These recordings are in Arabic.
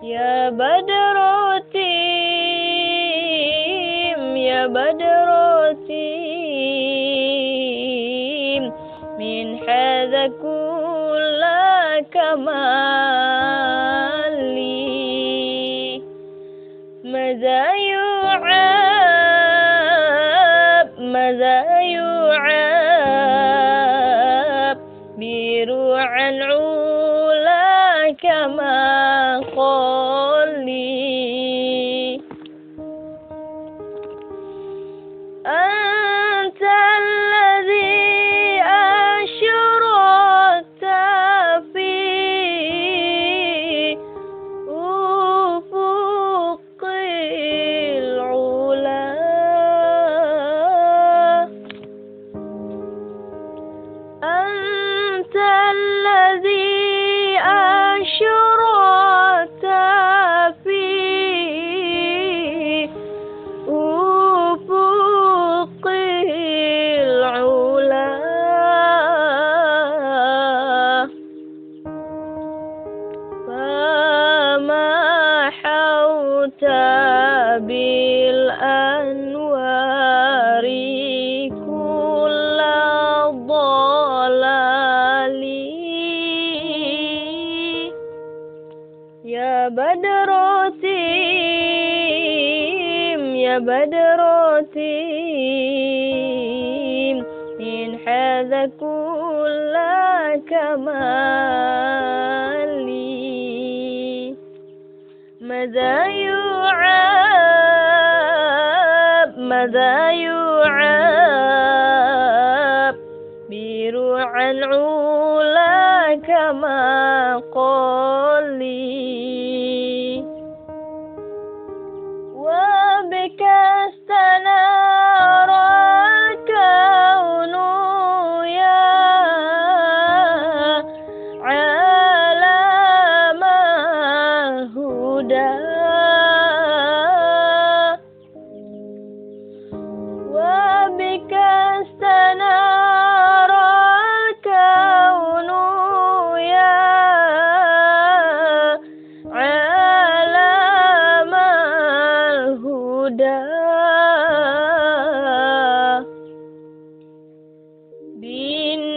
يا بدر تيم يا بدر تيم من هذا كل كمالي ماذا يعاب بروع العلا كما قال لي أنت الذي أشرقت في أفق العلا أنت الذي أشرقت في أفق العلا فما حوت بالأنوار كل ضلال يا بدر تيم يا بدر تيم إن هذا كل كمالي ماذا يعاب بروع العلا كما قال لي وبك استنار الكون يا عالم الهدى وبك استنار الكون يا عالم الهدى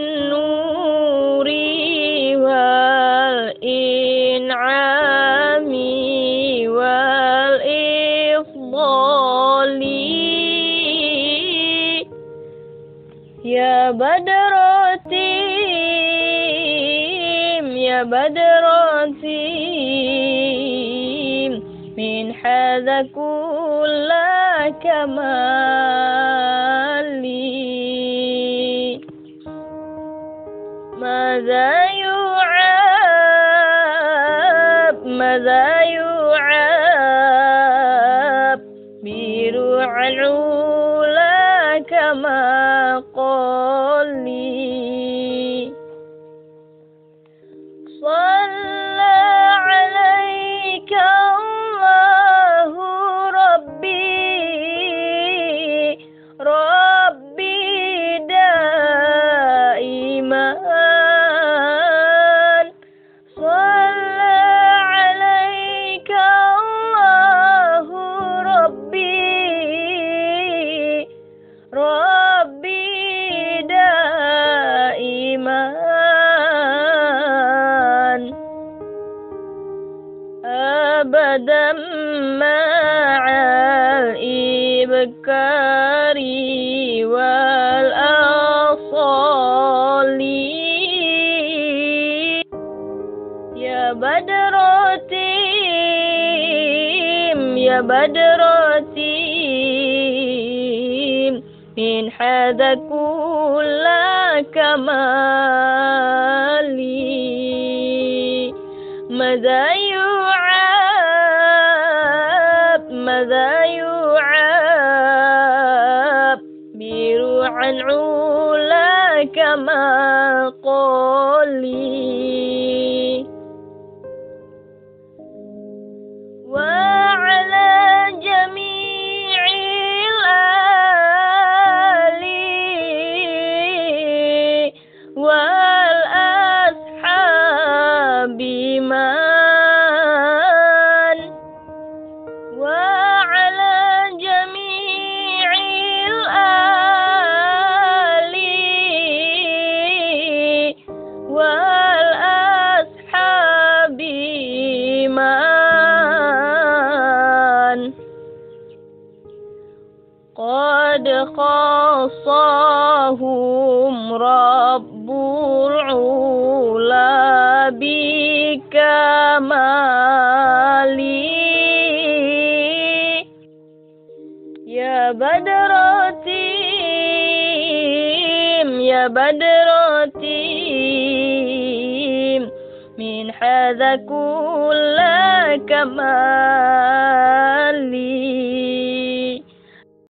بالنور والإنعام والإفضال يا بدر تيم يا بدر تيم من هذا كل كمالي ماذا يعاب بروع العلا كما قال لي صلى عليك الله ربي دائما صلى عليك الله ربي دائما أبدا مع الإبكار والأصال يا بدر تيم يا بدر تيم من هذا كل كمالي ماذا يعاب بروع العلا كما قال لي وعلى جميع الآل والأصحاب ما يسألهم رب العلا بكمالي يا بدرتيم يا بدرتيم من هذا كل كمال